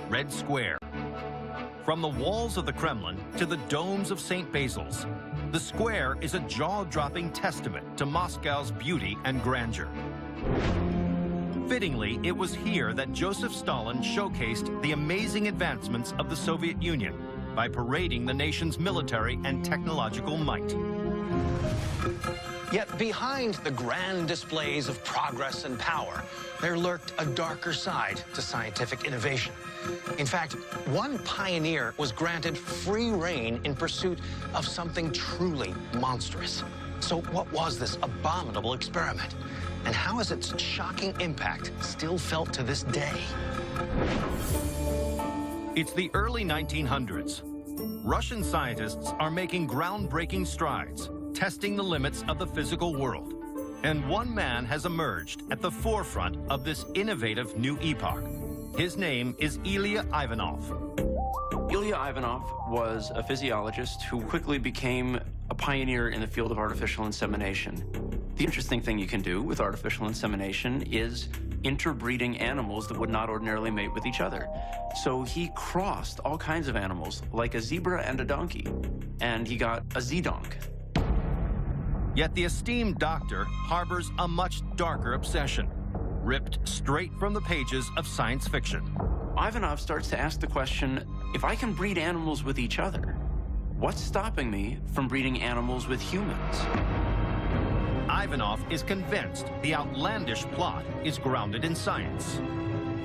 Red Square. From the walls of the Kremlin to the domes of St. Basil's, the square is a jaw-dropping testament to Moscow's beauty and grandeur. Fittingly, it was here that Joseph Stalin showcased the amazing advancements of the Soviet Union by parading the nation's military and technological might. Yet behind the grand displays of progress and power, there lurked a darker side to scientific innovation. In fact, one pioneer was granted free rein in pursuit of something truly monstrous. So what was this abominable experiment? And how is its shocking impact still felt to this day? It's the early 1900s. Russian scientists are making groundbreaking strides, testing the limits of the physical world. And one man has emerged at the forefront of this innovative new epoch. His name is Ilya Ivanov. Ilya Ivanov was a physiologist who quickly became a pioneer in the field of artificial insemination. The interesting thing you can do with artificial insemination is interbreeding animals that would not ordinarily mate with each other. So he crossed all kinds of animals, like a zebra and a donkey, and he got a Z-donk. Yet the esteemed doctor harbors a much darker obsession, ripped straight from the pages of science fiction. Ivanov starts to ask the question, if I can breed animals with each other, what's stopping me from breeding animals with humans? Ivanov is convinced the outlandish plot is grounded in science.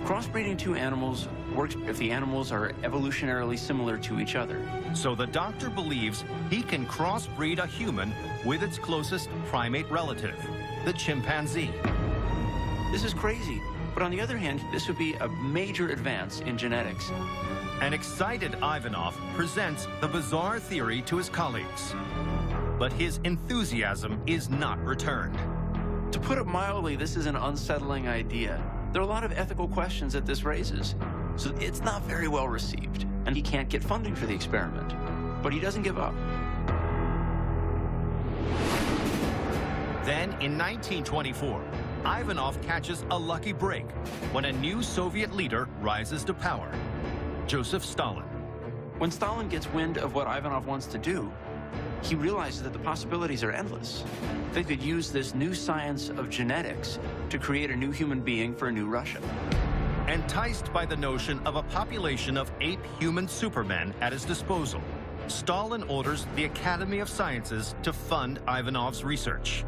Crossbreeding two animals works if the animals are evolutionarily similar to each other. So the doctor believes he can crossbreed a human with its closest primate relative, the chimpanzee. This is crazy, but on the other hand, this would be a major advance in genetics. An excited Ivanov presents the bizarre theory to his colleagues. But his enthusiasm is not returned. To put it mildly, this is an unsettling idea. There are a lot of ethical questions that this raises, so it's not very well received, and he can't get funding for the experiment. But he doesn't give up. Then, in 1924, Ivanov catches a lucky break when a new Soviet leader rises to power, Joseph Stalin. When Stalin gets wind of what Ivanov wants to do, he realizes that the possibilities are endless. They could use this new science of genetics to create a new human being for a new Russia. Enticed by the notion of a population of ape-human supermen at his disposal, Stalin orders the Academy of Sciences to fund Ivanov's research.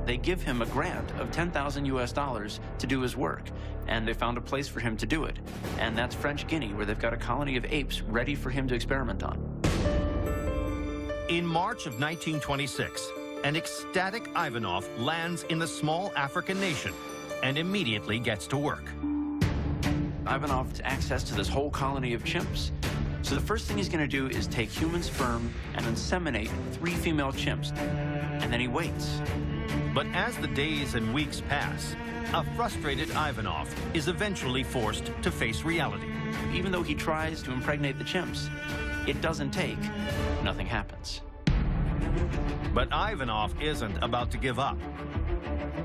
They give him a grant of $10,000 US to do his work, and they found a place for him to do it. And that's French Guinea, where they've got a colony of apes ready for him to experiment on. In March of 1926, an ecstatic Ivanov lands in the small African nation and immediately gets to work. Ivanov has access to this whole colony of chimps. So the first thing he's going to do is take human sperm and inseminate 3 female chimps, and then he waits. But as the days and weeks pass, a frustrated Ivanov is eventually forced to face reality. Even though he tries to impregnate the chimps, it doesn't take. Nothing happens. But Ivanov isn't about to give up.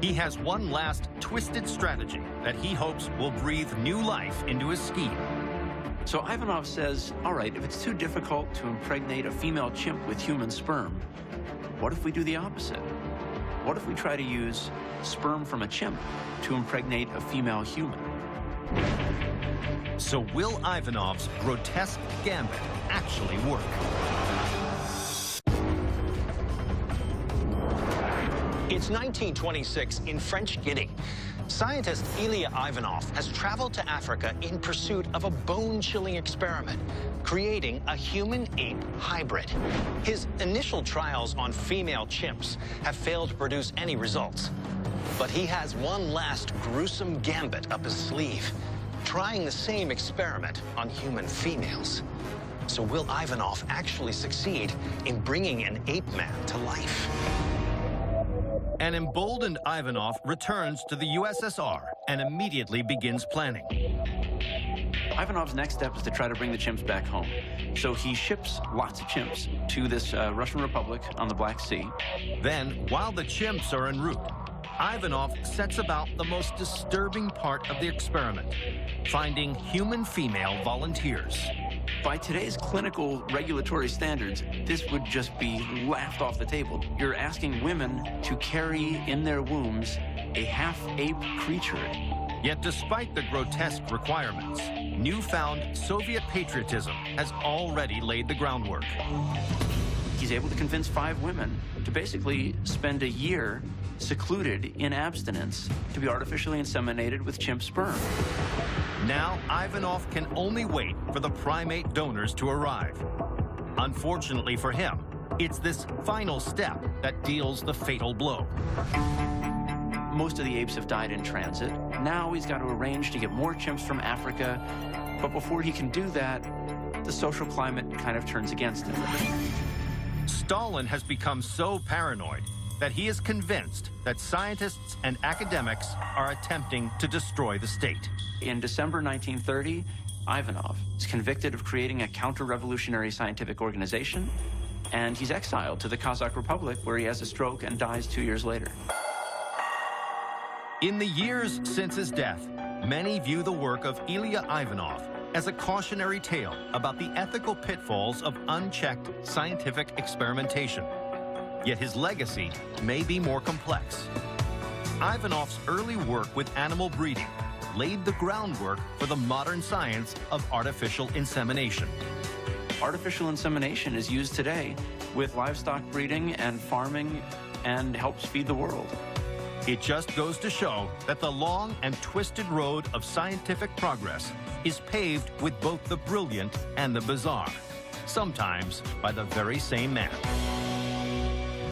He has one last twisted strategy that he hopes will breathe new life into his scheme. So Ivanov says, all right, if it's too difficult to impregnate a female chimp with human sperm, what if we do the opposite? What if we try to use sperm from a chimp to impregnate a female human? So will Ivanov's grotesque gambit actually work? It's 1926 in French Guinea. Scientist Ilya Ivanov has traveled to Africa in pursuit of a bone-chilling experiment, creating a human-ape hybrid. His initial trials on female chimps have failed to produce any results. But he has one last gruesome gambit up his sleeve, trying the same experiment on human females. So will Ivanov actually succeed in bringing an ape man to life? An emboldened Ivanov returns to the USSR and immediately begins planning. Ivanov's next step is to try to bring the chimps back home. So he ships lots of chimps to this Russian Republic on the Black Sea. Then, while the chimps are en route, Ivanov sets about the most disturbing part of the experiment, finding human female volunteers. By today's clinical regulatory standards, this would just be laughed off the table. You're asking women to carry in their wombs a half-ape creature. Yet despite the grotesque requirements, newfound Soviet patriotism has already laid the groundwork. He's able to convince 5 women to basically spend a year secluded in abstinence to be artificially inseminated with chimp sperm. Now, Ivanov can only wait for the primate donors to arrive. Unfortunately for him, it's this final step that deals the fatal blow. Most of the apes have died in transit. Now he's got to arrange to get more chimps from Africa. But before he can do that, the social climate kind of turns against him. Stalin has become so paranoid that he is convinced that scientists and academics are attempting to destroy the state. In December 1930, Ivanov is convicted of creating a counter-revolutionary scientific organization, and he's exiled to the Kazakh Republic, where he has a stroke and dies 2 years later. In the years since his death, many view the work of Ilya Ivanov as a cautionary tale about the ethical pitfalls of unchecked scientific experimentation. Yet his legacy may be more complex. Ivanov's early work with animal breeding laid the groundwork for the modern science of artificial insemination. Artificial insemination is used today with livestock breeding and farming and helps feed the world. It just goes to show that the long and twisted road of scientific progress is paved with both the brilliant and the bizarre, sometimes by the very same man.